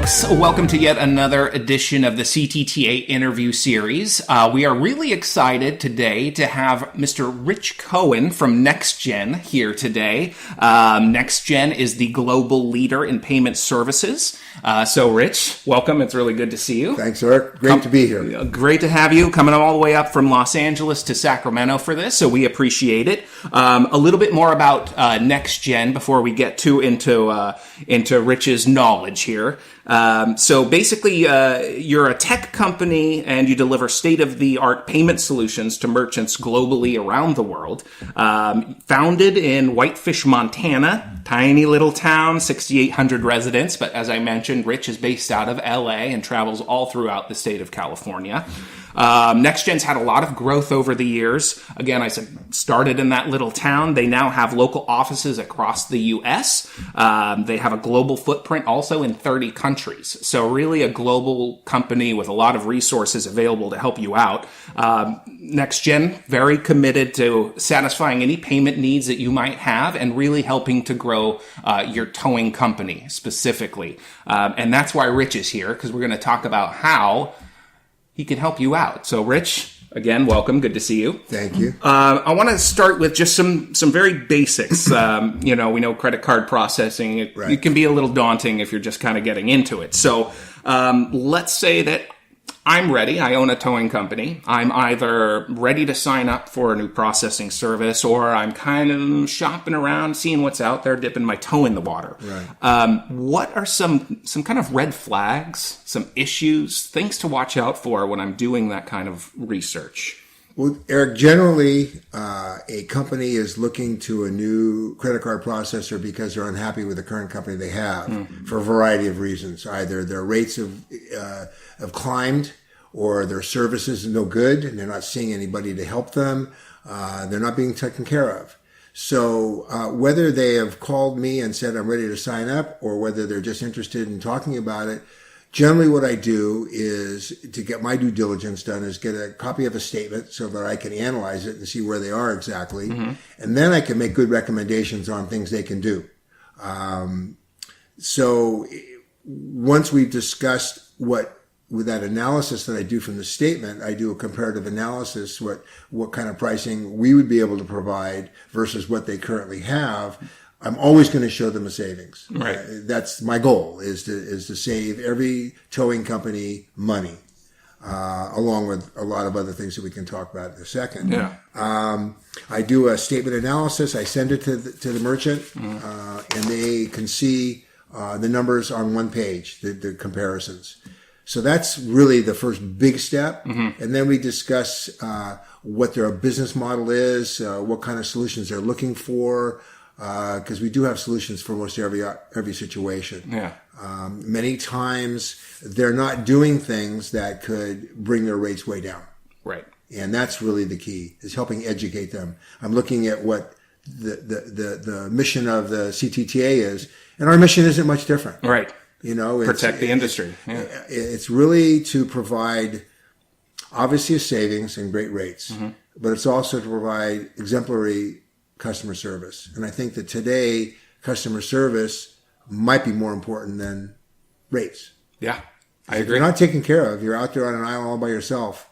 folks. Welcome to yet another edition of the CTTA interview series. We are really excited today to have Mr. Rich Cohen from NXGEN here today. NXGEN is the global leader in payment services. So, Rich, welcome. It's really good to see you. Thanks, Eric. Great to be here. Great to have you. Coming all the way up from Los Angeles to Sacramento for this, so we appreciate it. A little bit more about NXGEN before we get into Rich's knowledge here. So basically, you're a tech company and you deliver state-of-the-art payment solutions to merchants globally around the world. Founded in Whitefish, Montana, tiny little town, 6,800 residents. But as I mentioned, Rich is based out of LA and travels all throughout the state of California. NXGEN's had a lot of growth over the years. Again, I started in that little town. They now have local offices across the U.S. They have a global footprint also in 30 countries. So really a global company with a lot of resources available to help you out. NXGEN, very committed to satisfying any payment needs that you might have and really helping to grow your towing company specifically. And that's why Rich is here, because we're going to talk about how he can help you out. So, Rich, again, welcome. Good to see you. Thank you. I want to start with just some very basics. We know credit card processing. It can be a little daunting if you're just kind of getting into it. So, let's say that I'm ready. I own a towing company. I'm either ready to sign up for a new processing service, or I'm kind of shopping around, seeing what's out there, dipping my toe in the water. Right. What are some kind of red flags, some issues, things to watch out for when I'm doing that kind of research? Well, Eric, generally, a company is looking to a new credit card processor because they're unhappy with the current company they have for a variety of reasons. Either their rates have climbed, or their service is no good and they're not seeing anybody to help them. They're not being taken care of. So whether they have called me and said, I'm ready to sign up, or whether they're just interested in talking about it, generally what I do is, to get my due diligence done, is get a copy of a statement so that I can analyze it and see where they are exactly. And then I can make good recommendations on things they can do. So once we've discussed with that analysis that I do from the statement, I do a comparative analysis, what kind of pricing we would be able to provide versus what they currently have. I'm always going to show them a savings. Right. That's my goal, is to save every towing company money, along with a lot of other things that we can talk about in a second. Yeah. I do a statement analysis. I send it to the merchant, and they can see the numbers on one page, the comparisons. So that's really the first big step. And then we discuss what their business model is, what kind of solutions they're looking for, because we do have solutions for most every situation. Yeah. Many times they're not doing things that could bring their rates way down. Right. And that's really the key, is helping educate them. I'm looking at what the mission of the CTTA is, and our mission isn't much different. Right. Protect the industry. It's really to provide, obviously, a savings and great rates, but it's also to provide exemplary customer service. And I think that today, customer service might be more important than rates. Yeah, I agree. If you're not taken care of, you're out there on an island all by yourself,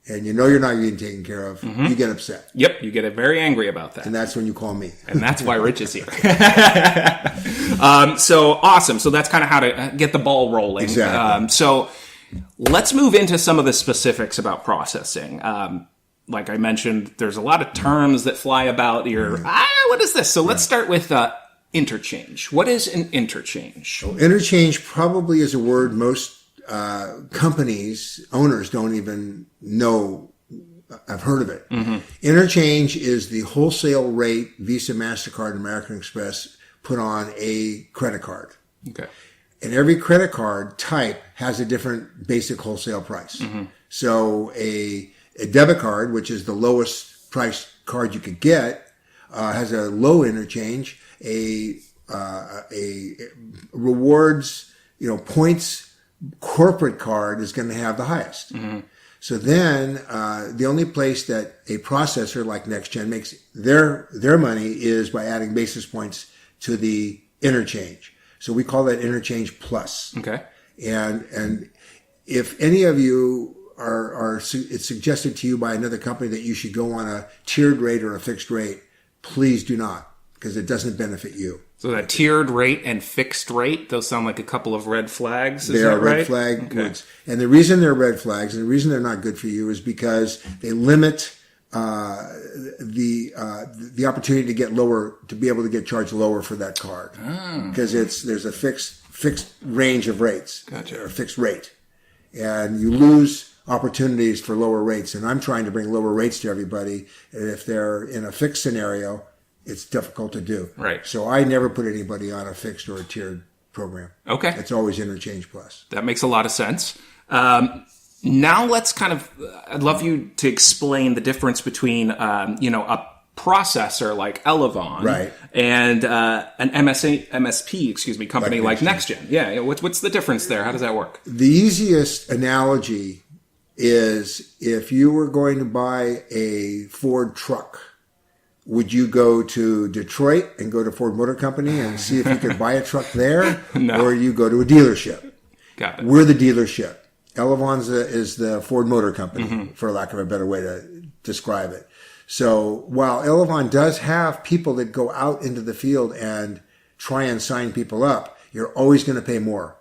and you're not getting taken care of, you get upset. Yep, you get very angry about that. And that's when you call me. And that's why Rich is here. So awesome. So that's kind of how to get the ball rolling. Exactly. So let's move into some of the specifics about processing. Like I mentioned, there's a lot of terms that fly about what is this? So let's start with interchange. What is an interchange? Well, interchange probably is a word most companies, owners don't even know. I've heard of it. Interchange is the wholesale rate Visa, MasterCard, and American Express put on a credit card. Okay. And every credit card type has a different basic wholesale price. So a debit card, which is the lowest price card you could get, has a low interchange. A rewards, points corporate card is going to have the highest. So then, the only place that a processor like NXGEN makes their money is by adding basis points to the interchange. So we call that interchange plus. Okay. And if any of you it's suggested to you by another company that you should go on a tiered rate or a fixed rate, please do not, because it doesn't benefit you. So that tiered rate and fixed rate, those sound like a couple of red flags. They are red flag words. And the reason they're red flags and the reason they're not good for you is because they limit the opportunity to get lower, to be able to get charged lower for that card. Because there's a fixed range of rates. Gotcha. Or fixed rate. And you lose opportunities for lower rates. And I'm trying to bring lower rates to everybody. And if they're in a fixed scenario, it's difficult to do. Right. So I never put anybody on a fixed or a tiered program. Okay. It's always interchange plus. That makes a lot of sense. Now let's I'd love you to explain the difference between, a processor like Elevon, right, and an MSP, company like NXGEN. Yeah, what's the difference there? How does that work? The easiest analogy is if you were going to buy a Ford truck, would you go to Detroit and go to Ford Motor Company and see if you could buy a truck there? No. Or you go to a dealership? Got it. We're the dealership. Elevon is the Ford Motor Company, for lack of a better way to describe it. So while Elevon does have people that go out into the field and try and sign people up, you're always going to pay more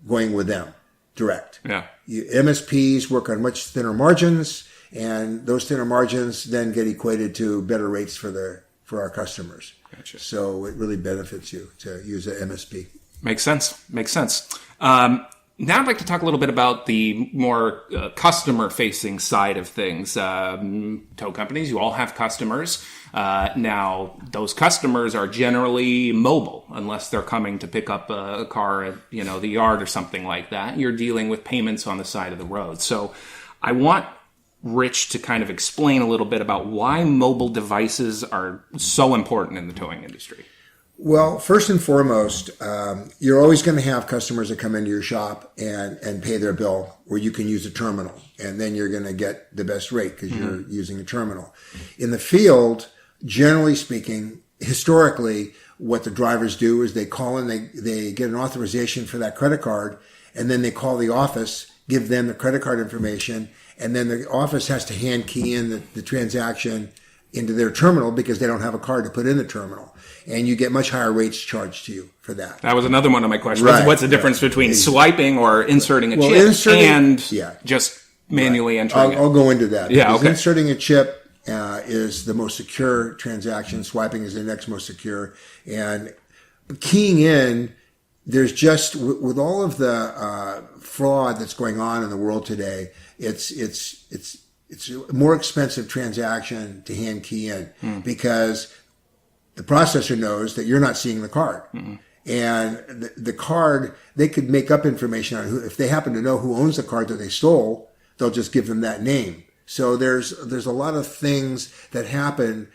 going with them direct. Yeah. MSPs work on much thinner margins, and those thinner margins then get equated to better rates for our customers. Gotcha. So it really benefits you to use an MSP. Makes sense. Now I'd like to talk a little bit about the more customer-facing side of things. Tow companies, you all have customers. Now, those customers are generally mobile, unless they're coming to pick up a car at the yard or something like that. You're dealing with payments on the side of the road. So I want Rich to kind of explain a little bit about why mobile devices are so important in the towing industry. Well, first and foremost, you're always going to have customers that come into your shop and pay their bill where you can use a terminal. And then you're going to get the best rate because you're using a terminal. In the field, generally speaking, historically, what the drivers do is they call in, they get an authorization for that credit card, and then they call the office, give them the credit card information, and then the office has to hand key in the transaction into their terminal because they don't have a card to put in the terminal. And you get much higher rates charged to you for that. That was another one of my questions. Right, what's the difference between swiping or inserting a chip and just manually entering it? I'll go into that. Yeah, okay. Inserting a chip is the most secure transaction. Swiping is the next most secure. And keying in, there's just, with all of the fraud that's going on in the world today, it's a more expensive transaction to hand key in because the processor knows that you're not seeing the card. And the card, they could make up information on if they happen to know who owns the card that they stole, they'll just give them that name. So there's a lot of things that happen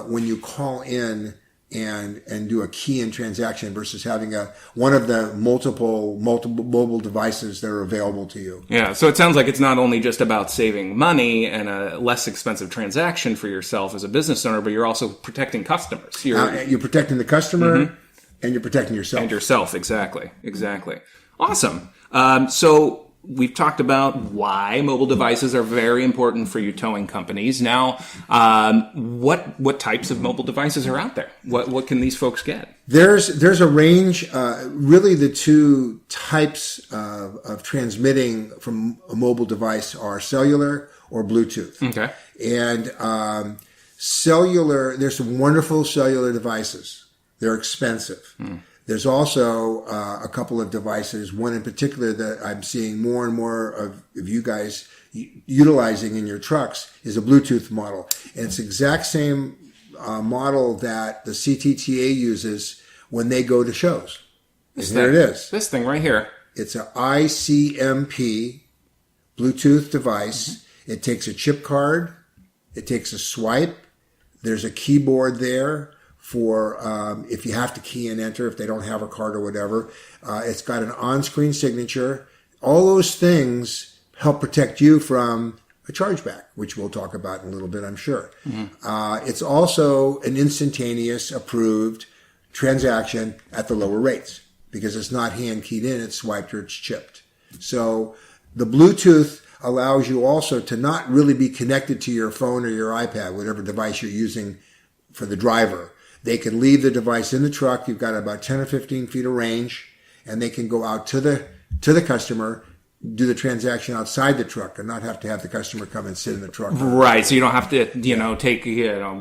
when you call in and do a key-in transaction versus having one of the multiple mobile devices that are available to you. Yeah, so it sounds like it's not only just about saving money and a less expensive transaction for yourself as a business owner, but you're also protecting customers. You're protecting the customer and you're protecting yourself. And yourself, exactly. Awesome. So we've talked about why mobile devices are very important for you towing companies. Now, what types of mobile devices are out there? What can these folks get? There's a range. Really, the two types of transmitting from a mobile device are cellular or Bluetooth. Okay. And cellular, there's some wonderful cellular devices. They're expensive. There's also a couple of devices, one in particular that I'm seeing more and more of you guys utilizing in your trucks is a Bluetooth model. And it's the exact same model that the CTTA uses when they go to shows. And here it is. This thing right here. It's an ICMP Bluetooth device. It takes a chip card. It takes a swipe. There's a keyboard there for if you have to key and enter, if they don't have a card or whatever. It's got an on-screen signature. All those things help protect you from a chargeback, which we'll talk about in a little bit, I'm sure. It's also an instantaneous approved transaction at the lower rates because it's not hand keyed in, it's swiped or it's chipped. So the Bluetooth allows you also to not really be connected to your phone or your iPad, whatever device you're using for the driver. They can leave the device in the truck. You've got about 10 or 15 feet of range, and they can go out to the customer, do the transaction outside the truck, and not have to have the customer come and sit in the truck. Right. So you don't have to,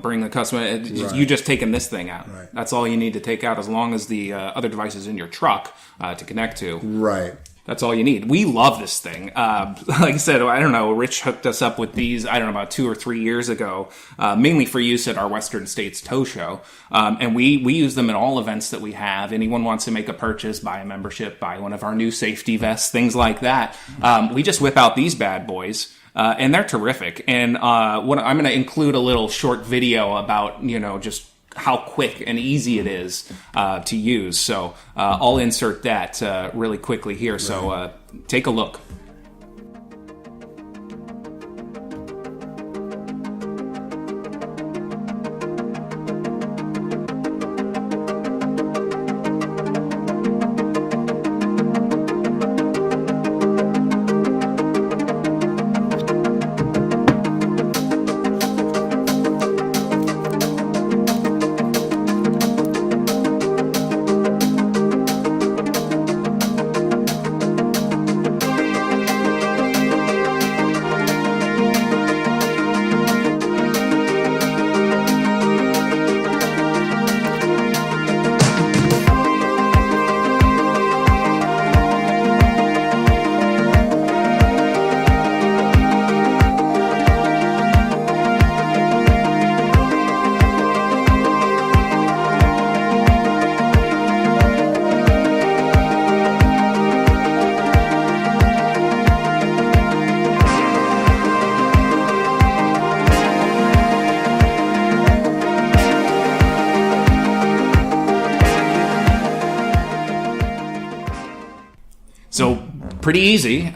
bring the customer. You just taking this thing out. Right. That's all you need to take out, as long as the other device is in your truck to connect to. Right. That's all you need. We love this thing. Like I said, I don't know, Rich hooked us up with these, about 2 or 3 years ago, mainly for use at our Western States Tow Show. And we use them at all events that we have. Anyone wants to make a purchase, buy a membership, buy one of our new safety vests, things like that. We just whip out these bad boys. And they're terrific. And I'm going to include a little short video about, just how quick and easy it is to use. So I'll insert that really quickly here. So take a look. So pretty easy.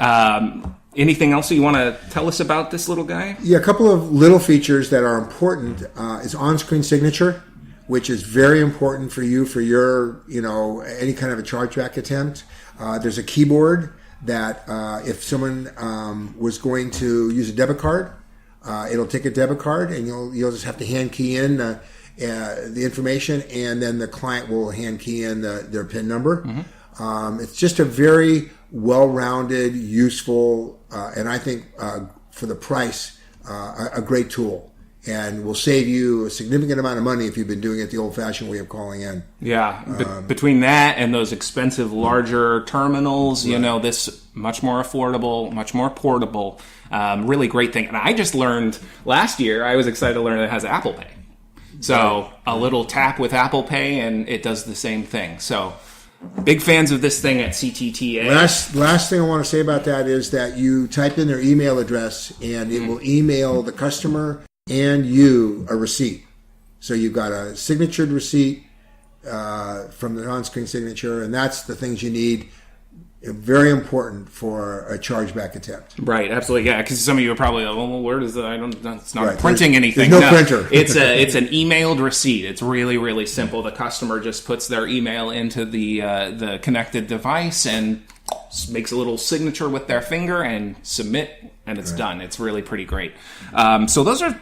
Anything else that you want to tell us about this little guy? Yeah, a couple of little features that are important is on-screen signature, which is very important for you for your, any kind of a chargeback attempt. There's a keyboard that if someone was going to use a debit card, it'll take a debit card, and you'll just have to hand key in the information, and then the client will hand key in their PIN number. Mm-hmm. It's just a very well-rounded, useful, and I think for the price, a great tool, and will save you a significant amount of money if you've been doing it the old-fashioned way of calling in. Yeah, between that and those expensive, larger terminals, right. This much more affordable, much more portable, really great thing. And I just learned last year, I was excited to learn that it has Apple Pay. So a little tap with Apple Pay, and it does the same thing. So big fans of this thing at CTTA. Last thing I want to say about that is that you type in their email address, and it will email the customer and you a receipt. So you've got a signatured receipt from the on-screen signature, and that's the things you need. Very important for a chargeback attempt. Right, absolutely, yeah. Because some of you are probably like, well, where does it's not right. printing anything. There's no printer. It's an emailed receipt. It's really, really simple. The customer just puts their email into the connected device and makes a little signature with their finger and submit, and it's done. It's really pretty great. So those are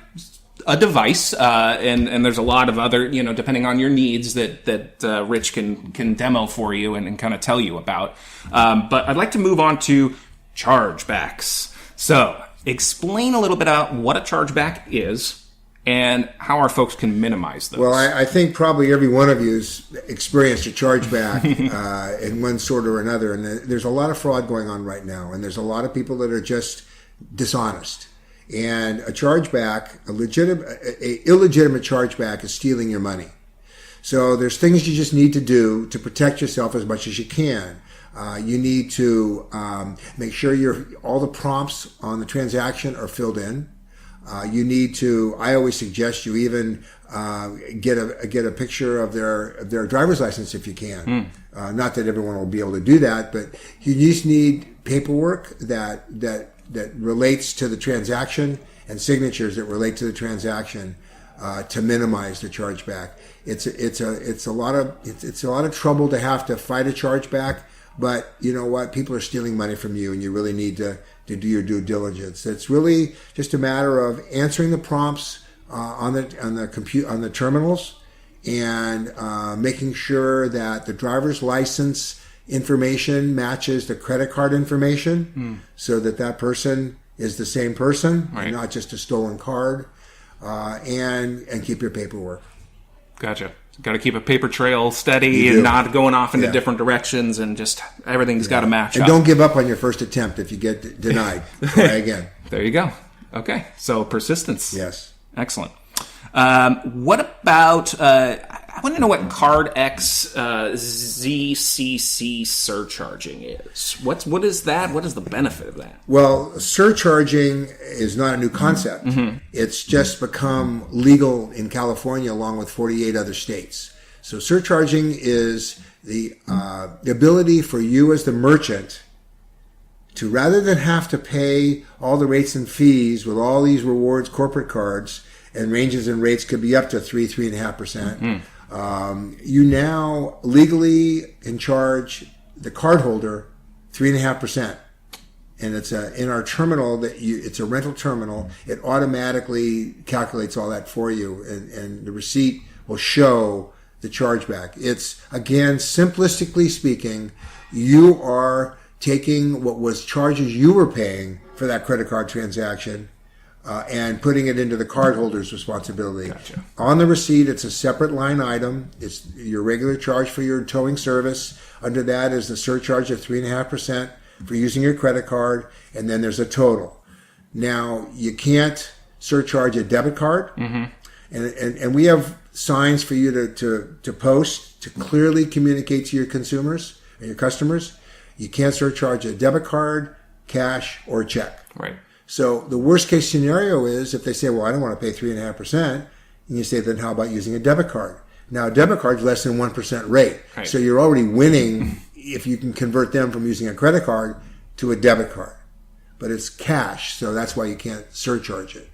a device, and there's a lot of other, depending on your needs that Rich can demo for you and kind of tell you about. But I'd like to move on to chargebacks. So explain a little bit about what a chargeback is and how our folks can minimize those. Well, I think probably every one of you's experienced a chargeback in one sort or another, and there's a lot of fraud going on right now, and there's a lot of people that are just dishonest. And a chargeback, a illegitimate chargeback is stealing your money. So there's things you just need to do to protect yourself as much as you can. You need to make sure all the prompts on the transaction are filled in. You need to, I always suggest you even get a picture of their driver's license if you can. Not that everyone will be able to do that, but you just need paperwork that relates to the transaction and signatures that relate to the transaction. to minimize the chargeback. It's a lot of trouble to have to fight a chargeback, but you know what? People are stealing money from you, and you really need to do your due diligence. It's really just a matter of answering the prompts on the terminals, and making sure that the driver's license information matches the credit card information, so that person is the same person, right, and not just a stolen card, and keep your paperwork. Gotcha. Got to keep a paper trail steady and not going off into different directions, and just everything's got to match up. And don't give up on your first attempt if you get denied. Try again. There you go. Okay, so persistence. Yes. Excellent. What about, I want to know what CardX ZCC surcharging is. What is that? What is the benefit of that? Well, surcharging is not a new concept. Mm-hmm. It's just become legal in California along with 48 other states. So surcharging is the ability for you as the merchant to, rather than have to pay all the rates and fees with all these rewards corporate cards, and ranges in rates could be up to 3.5%. Mm-hmm. You now legally can charge the cardholder 3.5%, and it's in our terminal it's a rental terminal. It automatically calculates all that for you, and the receipt will show the chargeback. It's, again, simplistically speaking, you are taking what was charges you were paying for that credit card transaction, and putting it into the cardholder's responsibility. Gotcha. On the receipt, it's a separate line item. It's your regular charge for your towing service. Under that is the surcharge of 3.5% for using your credit card, and then there's a total. Now, you can't surcharge a debit card, mm-hmm, and we have signs for you to post to clearly communicate to your consumers and your customers. You can't surcharge a debit card, cash, or check. Right. So the worst case scenario is if they say, well, I don't want to pay 3.5%, and you say, then how about using a debit card? Now, a debit card is less than 1% rate. Right. So you're already winning if you can convert them from using a credit card to a debit card. But it's cash, so that's why you can't surcharge it.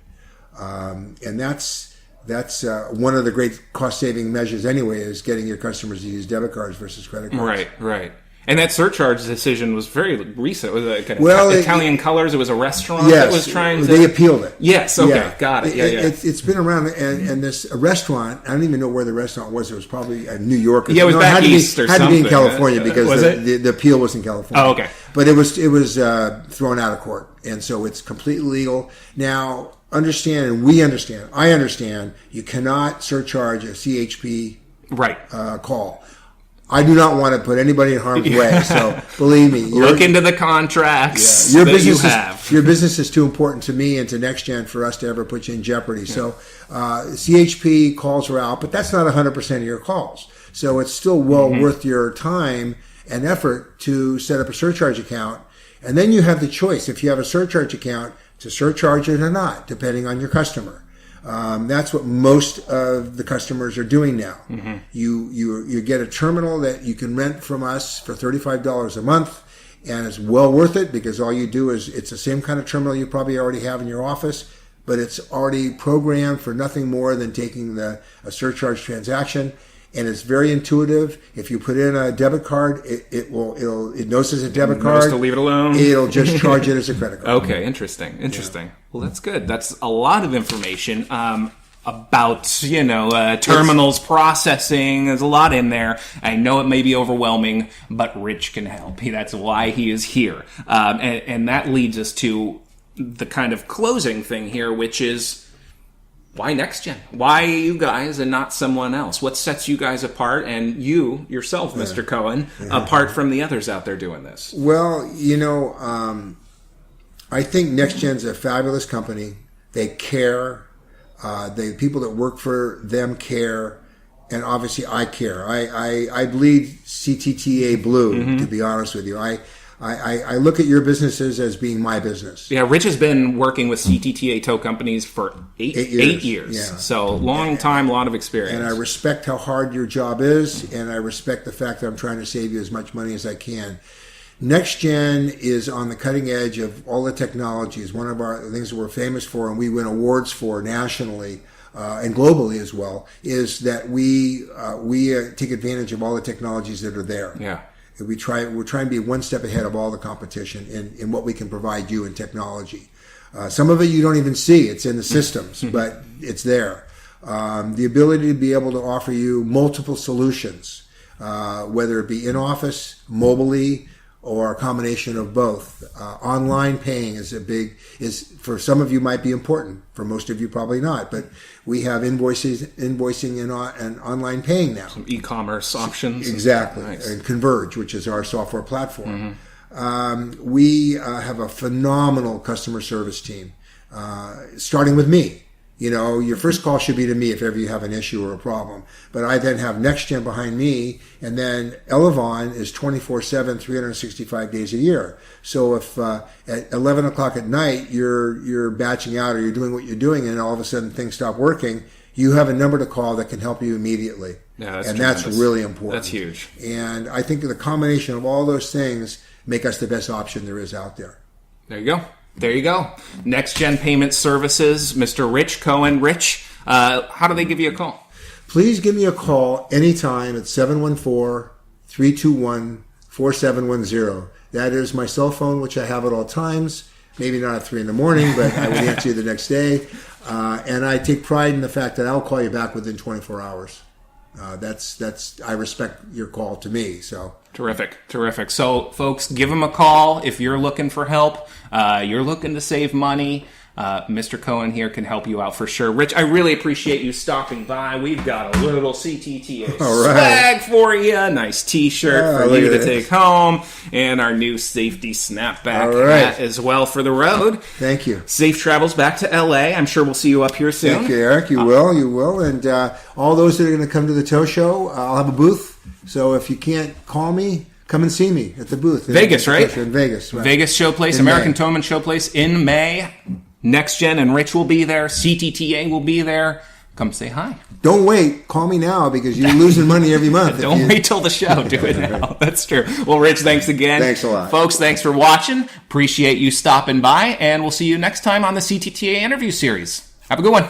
And that's one of the great cost-saving measures anyway, is getting your customers to use debit cards versus credit cards. Right. And that surcharge decision was very recent. It was kind of Italian Colors. It was a restaurant that was trying to... They appealed it. Yes, okay, got it. It's been around, and this restaurant, I don't even know where the restaurant was. It was probably New York. Yeah, it was back east or something. Had to be in California because the appeal was in California. Oh, okay. But it was thrown out of court, and so it's completely legal. Now, understand, and we understand, I understand, you cannot surcharge a CHP call. I do not want to put anybody in harm's way, so believe me. Look into the contracts your that business you have. Your business is too important to me and to NXGEN for us to ever put you in jeopardy. Yeah. So CHP calls are out, but that's not 100% of your calls. So it's still well worth your time and effort to set up a surcharge account. And then you have the choice, if you have a surcharge account, to surcharge it or not, depending on your customer. That's what most of the customers are doing now. Mm-hmm. You get a terminal that you can rent from us for $35 a month, and it's well worth it because all you do is, it's the same kind of terminal you probably already have in your office, but it's already programmed for nothing more than taking a surcharge transaction. And it's very intuitive. If you put in a debit card, it knows it's a debit card. To leave it alone. It'll just charge it as a credit card. Okay, interesting. Yeah. Well, that's good. That's a lot of information about terminals, processing. There's a lot in there. I know it may be overwhelming, but Rich can help. That's why he is here, and that leads us to the kind of closing thing here, which is, why NXGEN? Why you guys and not someone else? What sets you guys apart, and you yourself, Mr. Cohen, apart from the others out there doing this? Well, I think NXGEN's a fabulous company. They care. The people that work for them care. And obviously I care. I bleed CTTA blue, to be honest with you. I look at your businesses as being my business. Yeah, Rich has been working with CTTA tow companies for eight years. Yeah. So long time, a lot of experience. And I respect how hard your job is, and I respect the fact that I'm trying to save you as much money as I can. NXGEN is on the cutting edge of all the technologies. One of our things that we're famous for, and we win awards for nationally, and globally as well, is that we take advantage of all the technologies that are there. Yeah. We're trying to be one step ahead of all the competition in what we can provide you in technology. Some of it you don't even see; it's in the systems, but it's there. The ability to be able to offer you multiple solutions, whether it be in office, mobilely, or a combination of both. Online paying is for some of you might be important. For most of you, probably not. But we have invoicing and online paying now. Some e-commerce options. Exactly. Nice. And Converge, which is our software platform. We have a phenomenal customer service team, starting with me. You know, your first call should be to me if ever you have an issue or a problem. But I then have NXGEN behind me, and then Elevon is 24/7, 365 days a year. So if at 11 o'clock at night you're batching out or you're doing what you're doing, and all of a sudden things stop working, you have a number to call that can help you immediately. Yeah, that's really important. That's huge. And I think the combination of all those things make us the best option there is out there. There you go. There you go. NXGEN Payment Services, Mr. Rich Cohen. Rich, how do they give you a call? Please give me a call anytime at 714-321-4710. That is my cell phone, which I have at all times. Maybe not at 3 in the morning, but I would answer you the next day. And I take pride in the fact that I'll call you back within 24 hours. I respect your call to me. So Terrific. So, folks, give them a call if you're looking for help. You're looking to save money. Mr. Cohen here can help you out for sure. Rich, I really appreciate you stopping by. We've got a little CTTA swag for you. Nice T-shirt for you to take home. And our new safety snapback hat as well for the road. Thank you. Safe travels back to L.A. I'm sure we'll see you up here soon. Thank you, Eric. You will. And all those that are going to come to the tow show, I'll have a booth. So if you can't call me, come and see me at the booth. Vegas, right? In Vegas. Right. Vegas Showplace, American Towman Showplace in May. NXGEN and Rich will be there. CTTA will be there. Come say hi. Don't wait. Call me now because you're losing money every month. Don't wait till the show. Do it now. That's true. Well, Rich, thanks again. Thanks a lot. Folks, thanks for watching. Appreciate you stopping by, and we'll see you next time on the CTTA interview series. Have a good one.